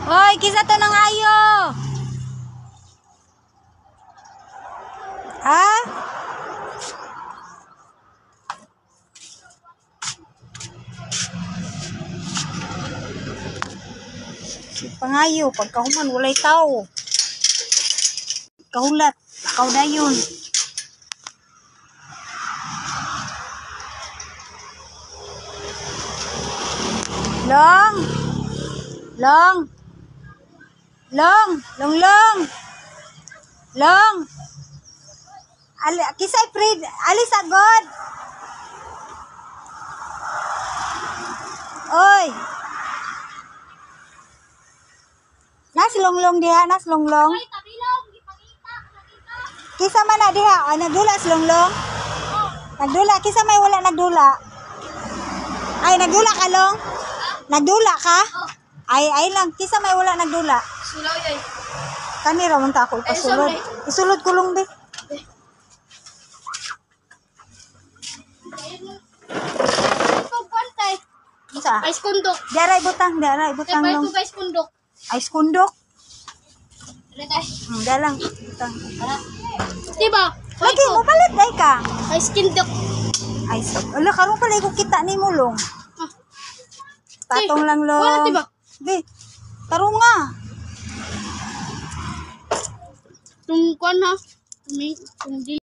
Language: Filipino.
Hoy, kisa to ng ayo. Ha? Si pangayo, pagkahuman walay tao. Kahulat, kaudayon. Long. Long. Long, long, long. Long. Kisay Fred, alis agad. Oy. Nas longlong diha, nas longlong. Kisa man na diha, nagdula longlong. Nagdula, kisa may wala nagdula. Ay, nagdula ka long? Nagdula ka? Ay lang, kisa may wala nagdula. Sulaw yay. Kani ra man ta ako ipasulod. Isulod ko long be. Pagpantay. Unsa? Ice kundok. Diaray butang long. Ice kundok. Ice kundok. Retay. Dalang butang. Diba? Lagi mo palit day ka. Ice kundok. Ice. Ala karon pala ko kita ni mo long. Tatong lang long. Wala diba? Be. Tarong nga. Tung kuan ha. Tung